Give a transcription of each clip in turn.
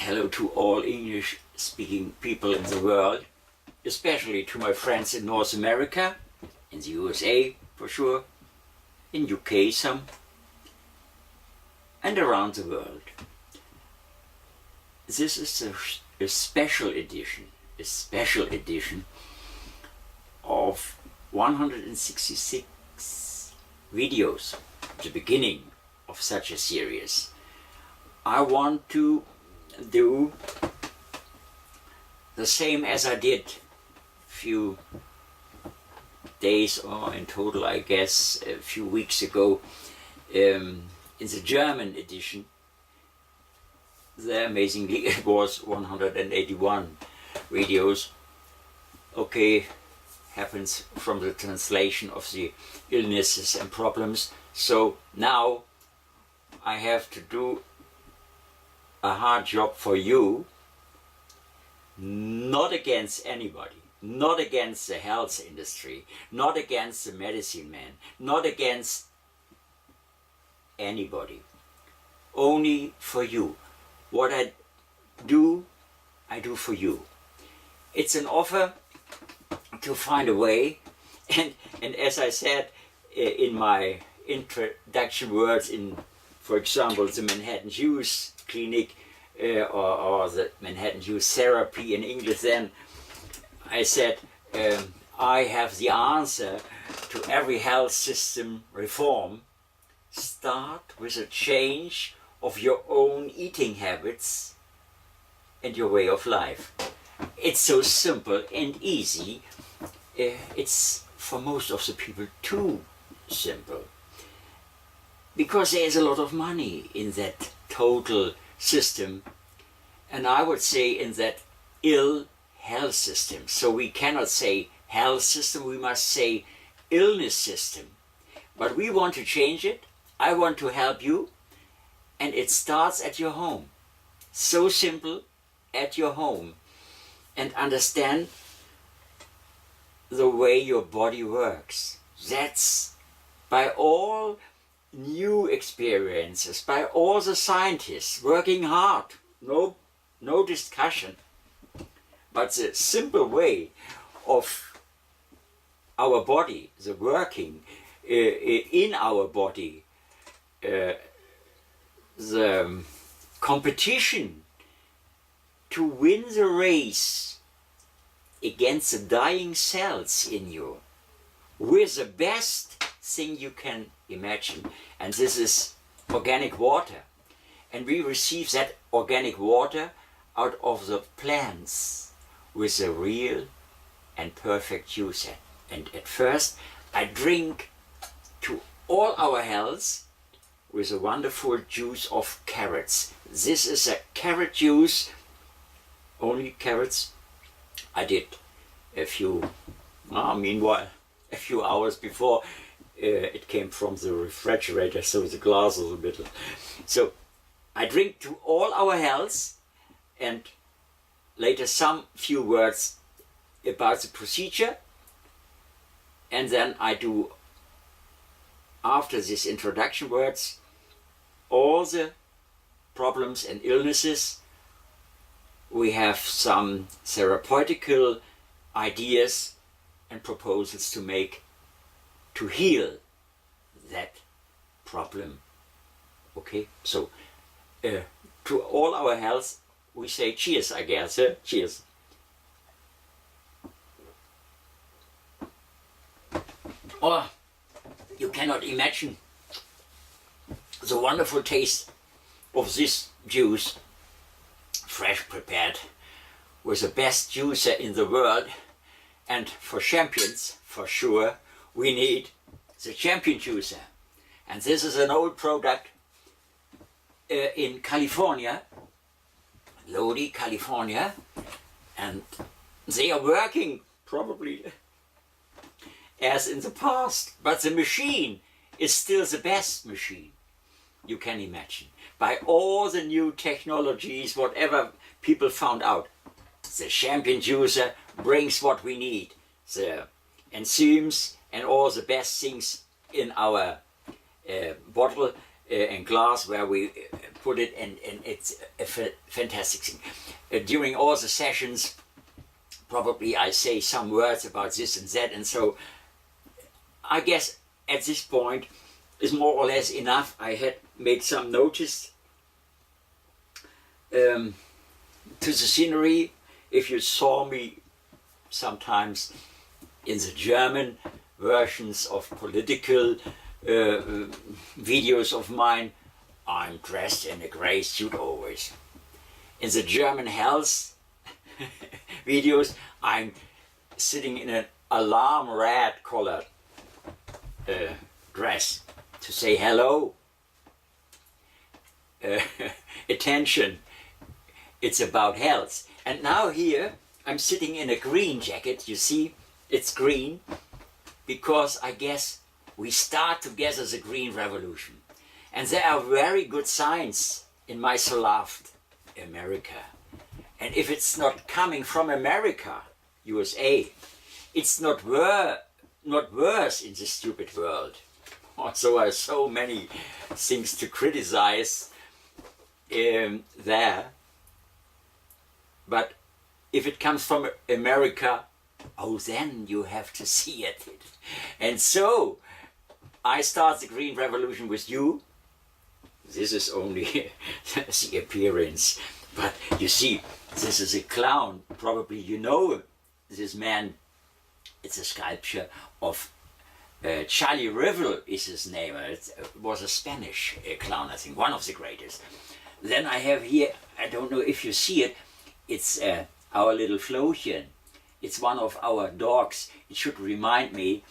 Hello to all English-speaking people in the world, especially to my friends in North America, in the USA for sure, in UK some, and around the world. This is a special edition of 166 videos, the beginning of such a series. I want to do the same as I did a few days, or in total I guess a few weeks ago, in the German edition. There amazingly it was 181 videos. Okay, happens from the translation of the illnesses and problems. So now I have to do a hard job for you, not against anybody, not against the health industry, not against the medicine man, not against anybody, only for you. What I do for you. It's an offer to find a way, and as I said in my introduction words in, for example, the Manhattan Jews Clinic or the Manhattan Jews Therapy in English, then I said I have the answer to every health system reform. Start with a change of your own eating habits and your way of life. It's so simple and easy. It's for most of the people too simple, because there is a lot of money in that total system, and I would say in that ill health system. So we cannot say health system, we must say illness system. But we want to change it. I want to help you, and it starts at your home. So simple, at your home, and understand the way your body works. That's by all new experiences, by all the scientists working hard, no discussion. But the simple way of our body, the working in our body, the competition to win the race against the dying cells in you with the best thing you can imagine, and this is organic water. And we receive that organic water out of the plants with a real and perfect juice. And at first I drink to all our health with a wonderful juice of carrots. This is a carrot juice, only carrots. I did a few, meanwhile, a few hours before it came from the refrigerator, so the glass is a bit. So I drink to all our health, and later some few words about the procedure, and then I do, after these introduction words, all the problems and illnesses. We have some therapeutical ideas and proposals to make to heal that problem. Okay, so to all our health we say cheers, I guess. Cheers. Oh, you cannot imagine the wonderful taste of this juice, fresh prepared with the best juicer in the world. And for champions, for sure, we need the champion juicer. And this is an old product in California, Lodi, California, and they are working probably as in the past, but the machine is still the best machine you can imagine. By all the new technologies, whatever people found out, the champion juicer brings what we need, the enzymes and all the best things in our bottle and glass where we put it, and it's a fantastic thing. During all the sessions, probably I say some words about this and that, and so I guess at this point is more or less enough. I had made some notice to the scenery. If you saw me sometimes in the German versions of political videos of mine, I'm dressed in a grey suit always. In the German health videos, I'm sitting in an alarm red colored dress to say hello, attention, it's about health. And now here I'm sitting in a green jacket, you see, it's green, because I guess we start together the Green Revolution. And there are very good signs in my so loved America. And if it's not coming from America, USA, it's not worse in this stupid world. Also, there are so many things to criticize there. But if it comes from America, oh, then you have to see it. And so, I start the Green Revolution with you. This is only the appearance. But you see, this is a clown. Probably you know this man. It's a sculpture of Charlie Rivel is his name. It was a Spanish clown, I think, one of the greatest. Then I have here, I don't know if you see it, it's our little Flochen. It's one of our dogs. It should remind me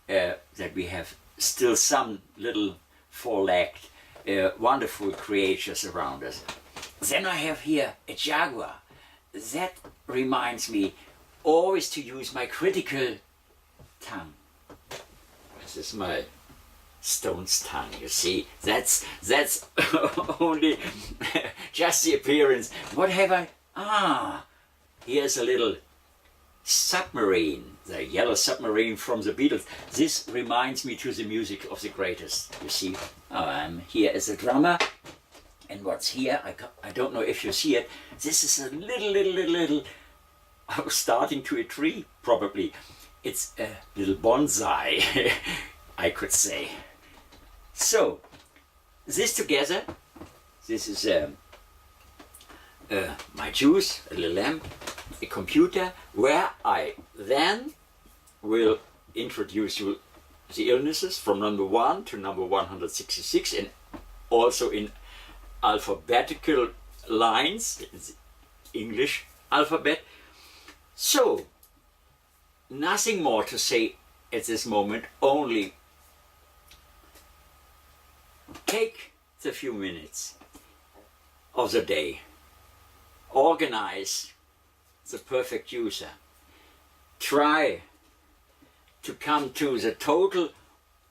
that we have still some little four-legged, wonderful creatures around us. Then I have here a jaguar. That reminds me always to use my critical tongue. This is my stone's tongue, you see. That's only just the appearance. What have I? Ah, here's a little submarine, the yellow submarine from the Beatles. This reminds me to the music of the greatest, you see. I'm here as a drummer, and what's here, I don't know if you see it, this is a little starting to a tree, probably. It's a little bonsai, I could say. So, this together, this is my juice, a little lamp, a computer, where I then will introduce you the illnesses from number 1 to number 166, and also in alphabetical lines, it's English alphabet. So, nothing more to say at this moment, only take the few minutes of the day, organize the perfect user, try to come to the total,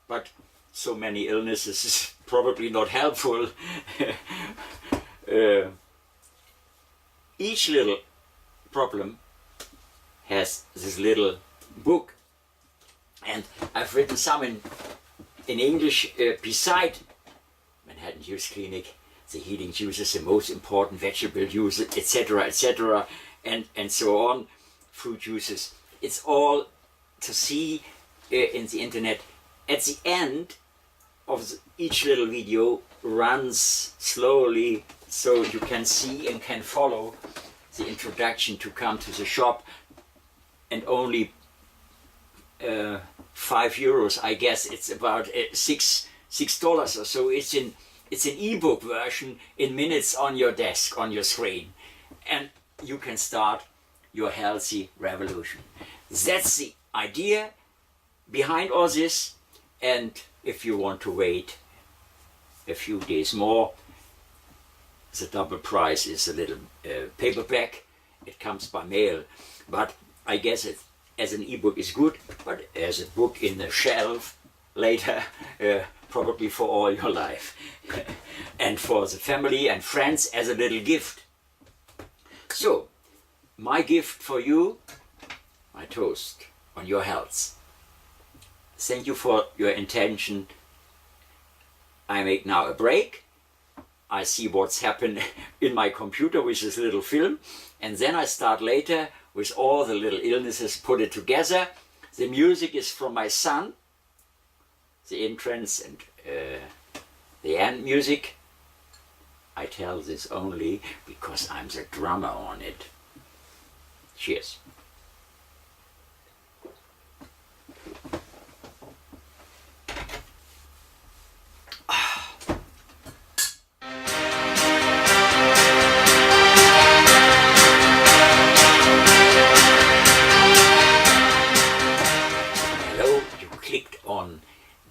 but so many illnesses is probably not helpful. Each little problem has this little book, and I've written some in English beside Manhattan Juice Clinic, the healing juices, the most important vegetable juices, etc., etc., and so on, fruit juices. It's all to see in the internet. At the end of each little video runs slowly, so you can see and can follow the introduction to come to the shop, and only €5, I guess. It's about $6 or so. It's an ebook version in minutes on your desk, on your screen, and you can start your healthy revolution. That's the idea behind all this. And if you want to wait a few days more, the double price is a little paperback. It comes by mail, but I guess it as an ebook is good, but as a book in the shelf later, probably for all your life. And for the family and friends as a little gift. So, my gift for you, my toast on your health. Thank you for your intention I make now a break. I see what's happened in my computer with this little film, and then I start later with all the little illnesses, put it together. The music is from my son, the entrance and the end music. I tell this only because I'm the drummer on it. Cheers.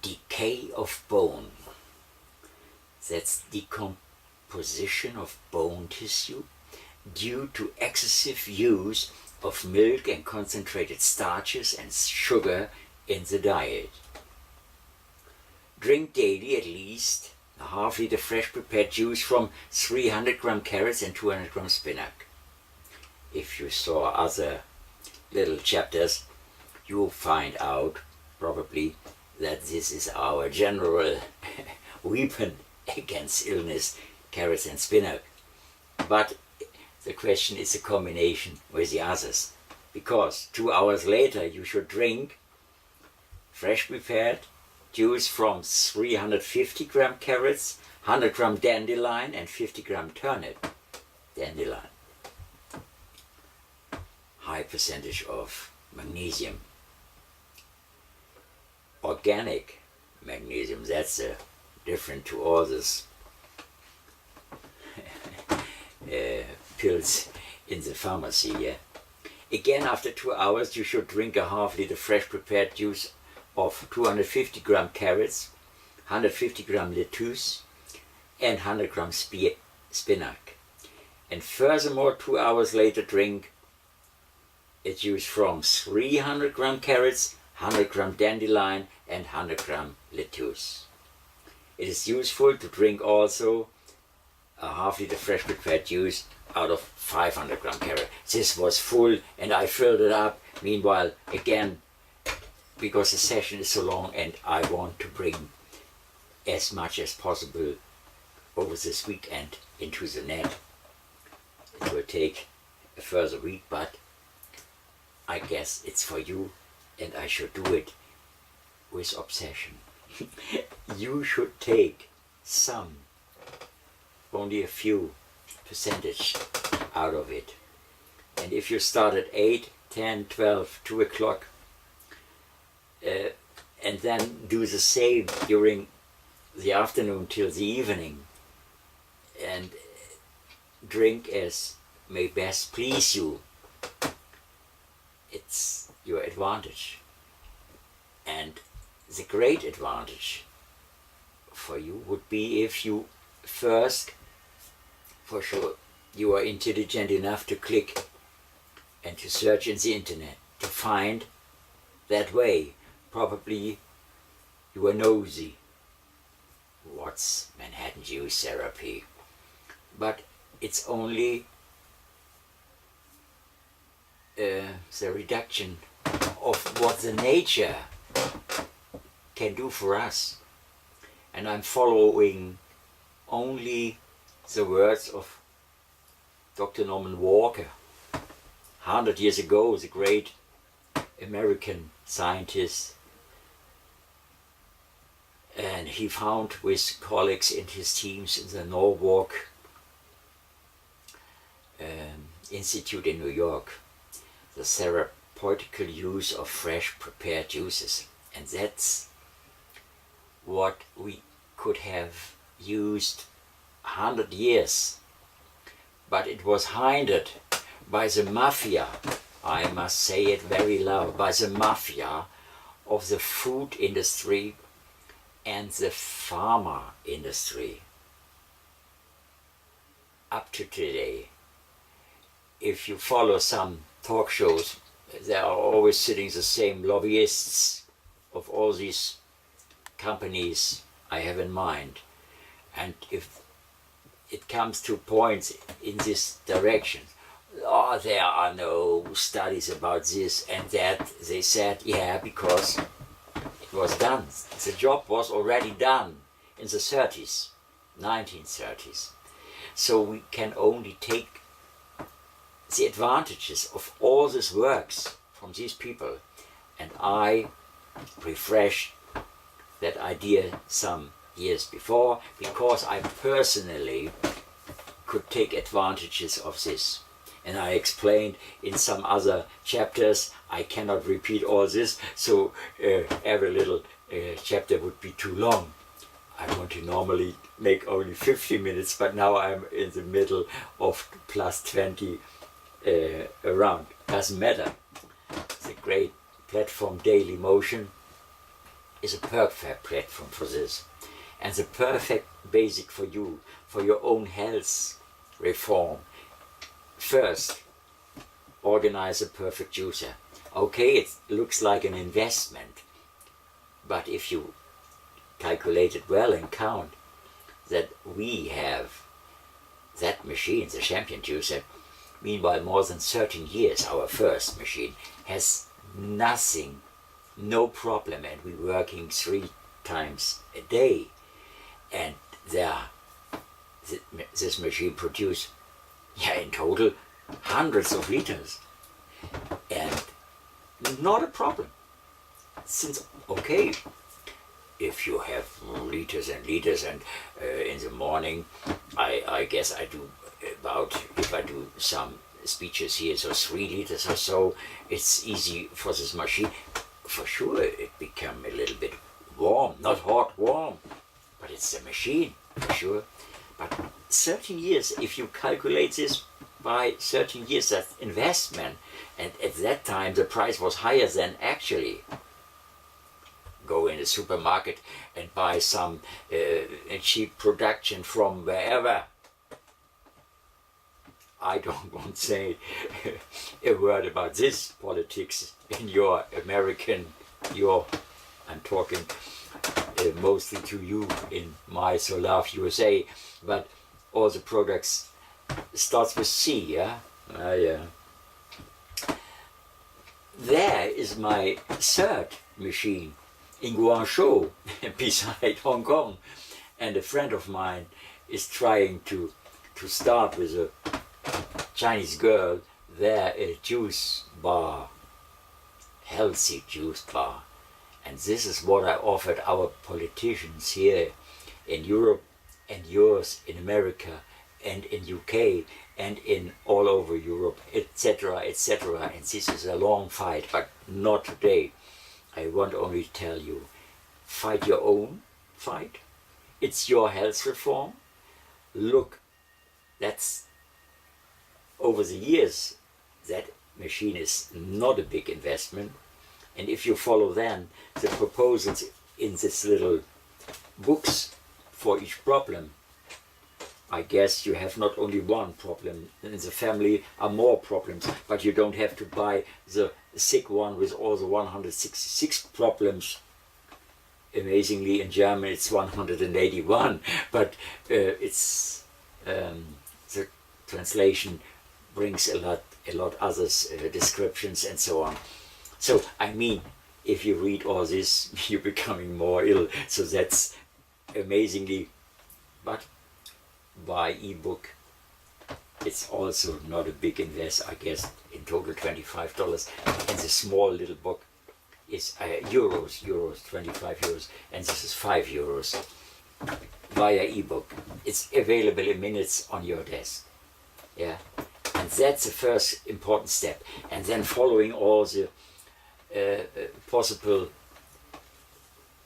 Decay of bone. That's decomposition of bone tissue due to excessive use of milk and concentrated starches and sugar in the diet. Drink daily at least a half liter fresh prepared juice from 300 gram carrots and 200 gram spinach. If you saw other little chapters, you'll find out probably that this is our general weapon against illness, carrots and spinach. But the question is a combination with the others, because 2 hours later you should drink fresh prepared juice from 350 gram carrots, 100 gram dandelion and 50 gram turnip. Dandelion. High percentage of magnesium. Organic magnesium, that's different to all this pills in the pharmacy. Yeah? Again, after 2 hours you should drink a half liter fresh prepared juice of 250 gram carrots, 150 gram lettuce and 100 gram spinach. And furthermore, 2 hours later drink a juice from 300 gram carrots, 100 gram dandelion and 100 gram lettuce. It is useful to drink also a half liter fresh prepared juice out of 500 gram carrot. This was full and I filled it up. Meanwhile, again, because the session is so long and I want to bring as much as possible over this weekend into the net. It will take a further week, but I guess it's for you. And I should do it with obsession. You should take some, only a few percentage out of it. And if you start at 8, 10, 12, 2 o'clock, and then do the same during the afternoon till the evening, and drink as may best please you, it's your advantage. And the great advantage for you would be if you first, for sure, you are intelligent enough to click and to search in the internet to find that way. Probably you are nosy. What's Manhattan juice therapy? But it's only the reduction of what the nature can do for us. And I'm following only the words of Dr. Norman Walker. 100 years ago, the great American scientist, and he found with colleagues in his teams in the Norwalk Institute in New York, the therapeutical use of fresh prepared juices. And that's what we could have used 100 years, but it was hindered by the mafia, I must say it very loud, by the mafia of the food industry and the pharma industry. Up to today, if you follow some talk shows, there are always sitting the same lobbyists of all these companies I have in mind. And if it comes to points in this direction, oh, there are no studies about this and that, they said, yeah, because it was done. The job was already done. in the 30s, 1930s. So we can only take the advantages of all these works from these people, and I refreshed that idea some years before, because I personally could take advantages of this. And I explained in some other chapters. I cannot repeat all this, so every little chapter would be too long. I want to normally make only 50 minutes, but now I'm in the middle of plus 20 around. Doesn't matter. The great platform Daily Motion is a perfect platform for this, and the perfect basic for you, for your own health reform. First, organize a perfect juicer. Okay, it looks like an investment, but if you calculate it well and count that we have that machine, the Champion juicer, meanwhile more than 13 years, our first machine, has nothing, no problem, and we're working 3 times a day, and this machine produces, in total, hundreds of liters, and not a problem. Since, okay, if you have liters and liters, and in the morning, I guess I do about, if I do some speeches here, so 3 liters or so, it's easy for this machine. For sure, it become a little bit warm, not hot, warm, but it's a machine, for sure. But 13 years, if you calculate this by 13 years, that investment, and at that time the price was higher than actually. Go in the supermarket and buy some cheap production from wherever. I don't want to say a word about this politics in your American, I'm talking mostly to you in my So Love USA, but all the products starts with C, yeah? Yeah. There is my third machine in Guangzhou, beside Hong Kong, and a friend of mine is trying to start with a Chinese girl there, a juice bar, healthy juice bar. And this is what I offered our politicians here in Europe, and yours in America, and in UK, and in all over Europe, etc., etc. And this is a long fight, but not today. I want only to tell you, fight your own fight. It's your health reform. Look, that's over the years, that machine is not a big investment. And if you follow then the proposals in this little books for each problem, I guess you have not only one problem. In the family are more problems, but you don't have to buy the sick one with all the 166 problems. Amazingly, in German it's 181, but it's the translation brings a lot others descriptions and so on. So I mean, if you read all this, you're becoming more ill. So that's amazingly, but by ebook, it's also not a big invest. I guess in total $25, and the small little book is euros, 25 euros, and this is 5 euros via ebook. It's available in minutes on your desk. Yeah, and that's the first important step. And then following all the possible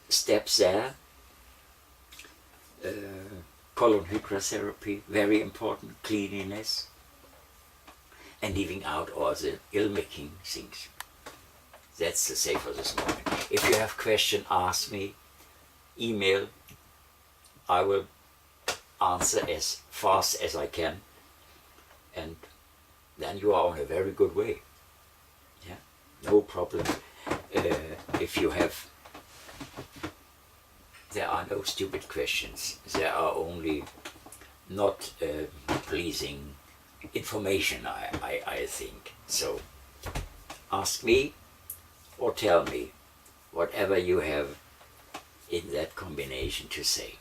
steps there. Colon hydrotherapy, very important, cleanliness, and leaving out all the ill-making things. That's the say for this morning. If you have questions, ask me, email, I will answer as fast as I can, and then you are on a very good way. Yeah, no problem. If you have, there are no stupid questions. There are only not pleasing information, I think. So ask me or tell me whatever you have in that combination to say.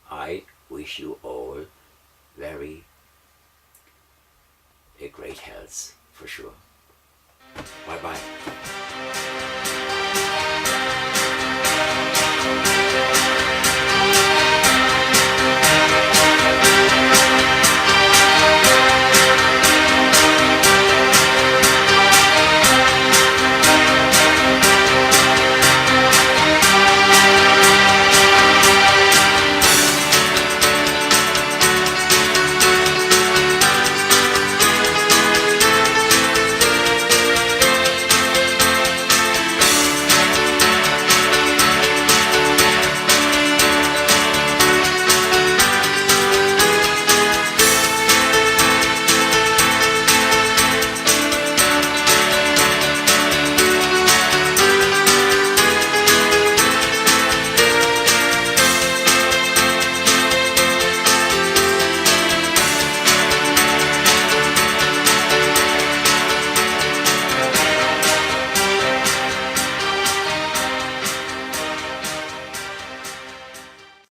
I wish you all very a great health for sure. Bye bye.